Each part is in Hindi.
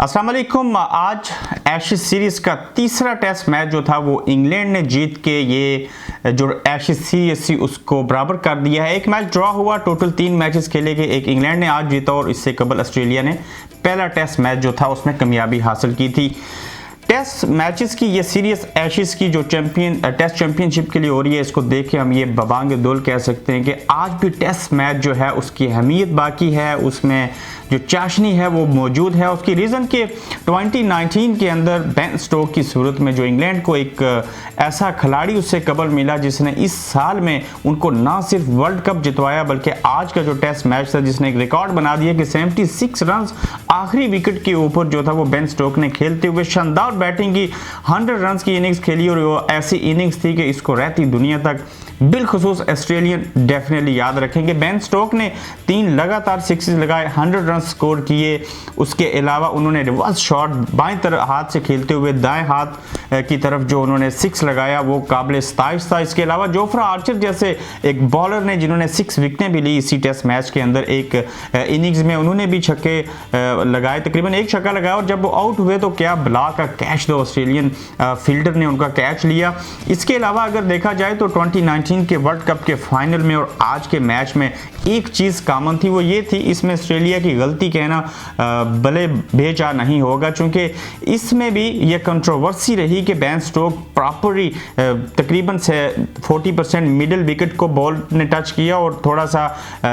अस्सलाम वालेकुम। आज एशेज सीरीज़ का तीसरा टेस्ट मैच जो था वो इंग्लैंड ने जीत के ये जो एशेज सीरीज़ थी उसको बराबर कर दिया है। एक मैच ड्रॉ हुआ, टोटल 3 मैचेस खेले गए। एक इंग्लैंड ने आज जीता और इससे कबल ऑस्ट्रेलिया ने पहला टेस्ट मैच जो था उसमें कामयाबी हासिल की थी। टेस्ट मैचेस की ये सीरीज एशेज की जो टेस्ट चैंपियनशिप के लिए हो रही है, इसको देख के हम ये बबांग दौल कह सकते हैं कि आज भी टेस्ट मैच जो है उसकी अहमियत बाकी है, उसमें जो चाशनी है वो मौजूद है। उसकी रीज़न कि 2019 के अंदर बेन स्टोक्स की सूरत में जो इंग्लैंड को एक ऐसा खिलाड़ी उससे कबल मिला जिसने इस साल में उनको ना सिर्फ वर्ल्ड कप जितवाया बल्कि आज का जो टेस्ट मैच था जिसने एक रिकॉर्ड बना दिया कि 76 रन आखिरी विकेट के ऊपर जो था वो बेन स्टोक्स ने खेलते हुए शानदार बैटिंग की, 100 रन की इनिंग्स खेली और वो ऐसी इनिंग्स थी कि इसको रहती दुनिया तक बिलखुसूस ऑस्ट्रेलियन डेफिनेटली याद रखेंगे। बेन स्टोक्स ने 3 लगातार सिक्सेस लगाए, 100 रन स्कोर किए। उसके अलावा उन्होंने रिवर्स शॉट बाएं तरफ हाथ से खेलते हुए दाएं हाथ की तरफ जो उन्होंने 6 लगाया वो काबिल सताइश था। इसके अलावा जोफ्रा आर्चर जैसे एक बॉलर ने जिन्होंने 6 विकेटें भी ली इसी टेस्ट मैच के अंदर, एक इनिंग्स में उन्होंने भी छक्के लगाए, तकरीबन 1 छक्का लगाया और जब वो आउट हुए तो क्या बला का कैच दो ऑस्ट्रेलियन फील्डर ने उनका कैच लिया। इसके अलावा अगर देखा जाए तो 2019 के वर्ल्ड कप के फाइनल में और आज के मैच में एक चीज कॉमन थी, वो ये थी, इसमें ऑस्ट्रेलिया की गलती कहना भले बेजा नहीं होगा क्योंकि इसमें भी ये कंट्रोवर्सी रही कि बेन स्टोक्स प्रॉपरली तकरीबन से 40% मिडिल विकेट को बॉल ने टच किया और थोड़ा सा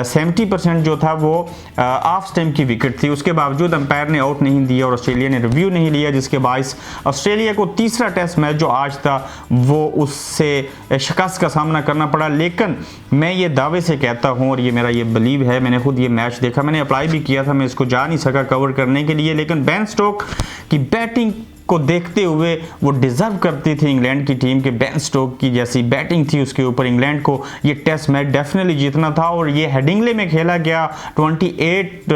70% जो था वो ऑफ स्टंप की विकेट थी। उसके बावजूद अंपायर ने आउट नहीं दिया और ऑस्ट्रेलिया ने रिव्यू नहीं लिया, जिसके बायस ऑस्ट्रेलिया को तीसरा टेस्ट मैच जो आज था वो उससे शिकस्त का सामना करना पड़ा। लेकिन मैं ये दावे से कहता हूं और ये मेरा ये बिलीव है, मैंने खुद ये मैच देखा, मैंने अप्लाई भी किया था, मैं इसको जा नहीं सका कवर करने के लिए, लेकिन बेन स्टोक्स की बैटिंग को देखते हुए वो डिजर्व करती थी इंग्लैंड की टीम के बेन स्टोक्स की जैसी बैटिंग थी उसके ऊपर इंग्लैंड को ये टेस्ट मैच डेफिनेटली जीतना था। और ये हेडिंगले में खेला गया, 28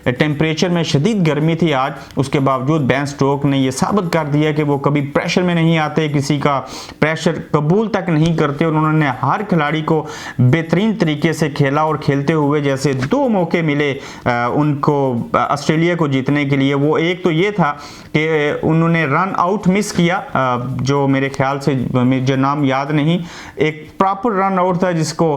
टेम्परेचर में शदीद गर्मी थी आज, उसके बावजूद बेन स्टोक्स ने ये साबित कर दिया कि वो कभी प्रेशर में नहीं आते, किसी का प्रेशर कबूल तक नहीं करते। उन्होंने हर खिलाड़ी को बेहतरीन तरीके से खेला और खेलते हुए जैसे 2 मौके मिले उनको ऑस्ट्रेलिया को जीतने के लिए, वो एक तो ये था कि उन्होंने रन आउट मिस किया, जो मेरे ख्याल से मुझे नाम याद नहीं, एक प्रॉपर रन आउट था जिसको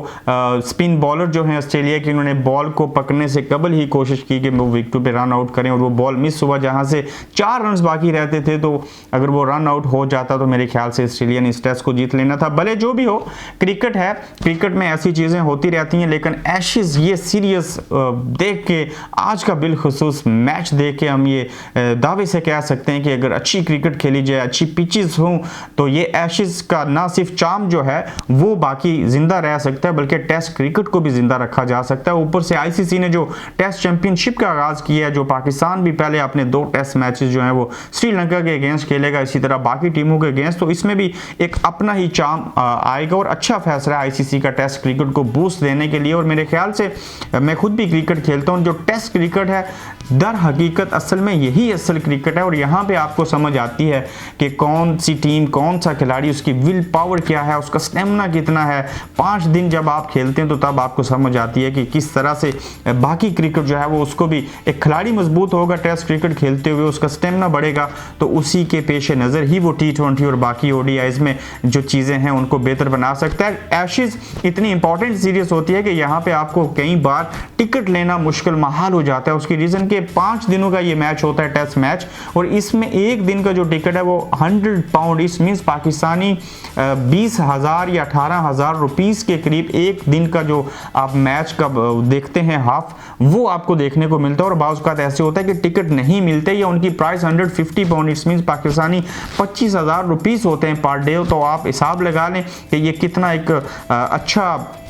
स्पिन बॉलर जो है ऑस्ट्रेलिया के, उन्होंने बॉल को पकड़ने से कबल ही कोशिश की कि वो विकेट पे रन आउट करें और वो बॉल मिस हुआ, जहां से 4 रन बाकी रहते थे। तो अगर वो रन आउट हो जाता तो मेरे ख्याल से ऑस्ट्रेलिया ने इस टेस्ट को जीत लेना था। भले जो भी हो, क्रिकेट है, क्रिकेट में ऐसी चीजें होती रहती हैं, लेकिन एशेज ये सीरीज देख के, आज का बिलखुसूस मैच देख के हम ये दावे से कह सकते हैं कि अगर अच्छी क्रिकेट खेली जाए, अच्छी पिचेस हों, तो ये एशेज का ना सिर्फ चार्म जो है वो बाकी जिंदा रह सकता है बल्कि टेस्ट क्रिकेट को भी जिंदा रखा जा सकता है। ऊपर से आईसीसी ने जो टेस्ट चैंपियनशिप का आगाज किया है, जो पाकिस्तान भी पहले अपने 2 टेस्ट मैचेस जो हैं वो श्रीलंका के अगेंस्ट खेलेगा, इसी तरह बाकी टीमों के अगेंस्ट, तो इसमें भी एक अपना ही चार्म आएगा और अच्छा फैसला आईसीसी का टेस्ट क्रिकेट को बूस्ट देने के लिए। और मेरे ख्याल से मैं खुद भी क्रिकेट खेलता हूँ, जो टेस्ट क्रिकेट है दर हकीकत असल में यही असल क्रिकेट है और यहाँ पे आपको समझ आती है कि कौन सी टीम, कौन सा खिलाड़ी, उसकी विल पावर क्या है, उसका स्टेमिना कितना है। 5 दिन जब आप खेलते हैं तो तब आपको समझ आती है कि किस तरह से बाकी क्रिकेट जो है वो उसको भी, एक खिलाड़ी मजबूत होगा टेस्ट क्रिकेट खेलते हुए, उसका स्टेमिना बढ़ेगा, तो उसी के पेश नज़र ही वो T20 और बाकी ODIs में जो चीज़ें हैं उनको बेहतर बना सकता है। एशेज इतनी इंपॉर्टेंट सीरीज होती है कि यहाँ पे आपको कई बार टिकट लेना मुश्किल महाल हो जाता है। उसकी रीज़न के 5 दिनों का ये मैच होता है टेस्ट मैच, और इसमें एक दिन का जो टिकट है वो 100 पाउंड, इस मीन्स पाकिस्तानी 20,000 या 18,000 रुपीज़ के करीब एक दिन का जो आप मैच का देखते हैं हाफ, वो आपको देखने को मिलता है। और बाज़ औक़ात ऐसे होता है कि टिकट नहीं मिलते या उनकी प्राइस 150 पाउंड, इस मीन्स पाकिस्तानी 25,000 रुपीज़ होते हैं पर डे। तो आप हिसाब लगा लें कि ये कितना एक अच्छा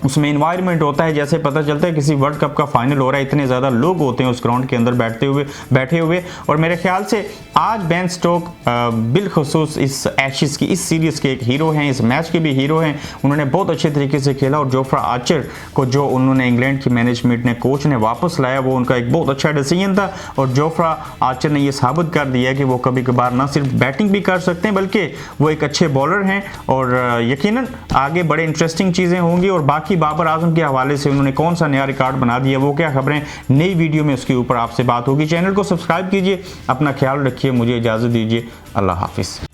उसमें इन्वायरमेंट होता है, जैसे पता चलता है किसी वर्ल्ड कप का फाइनल हो रहा है, इतने ज़्यादा लोग होते हैं उस ग्राउंड के अंदर बैठे हुए। और मेरे ख्याल से आज बेन स्टोक्स बिलखुसूस इस एशेज की, इस सीरीज़ के एक हीरो हैं, इस मैच के भी हीरो हैं। उन्होंने बहुत अच्छे तरीके से खेला और जोफ्रा आर्चर को जो उन्होंने इंग्लैंड की मैनेजमेंट ने, कोच ने वापस लाया, वो उनका एक बहुत अच्छा डिसीजन था। और जोफ्रा आर्चर ने यह साबित कर दिया कि वो कभी कभार ना सिर्फ बैटिंग भी कर सकते हैं बल्कि वो एक अच्छे बॉलर हैं और यकीनन आगे बड़े इंटरेस्टिंग चीज़ें होंगी। और बाकी बाकी बाबर आजम के हवाले से उन्होंने कौन सा नया रिकॉर्ड बना दिया, वो क्या खबरें, नई वीडियो में उसके ऊपर आपसे बात होगी। चैनल को सब्सक्राइब कीजिए, अपना ख्याल रखिए, मुझे इजाज़त दीजिए, अल्लाह हाफिज़।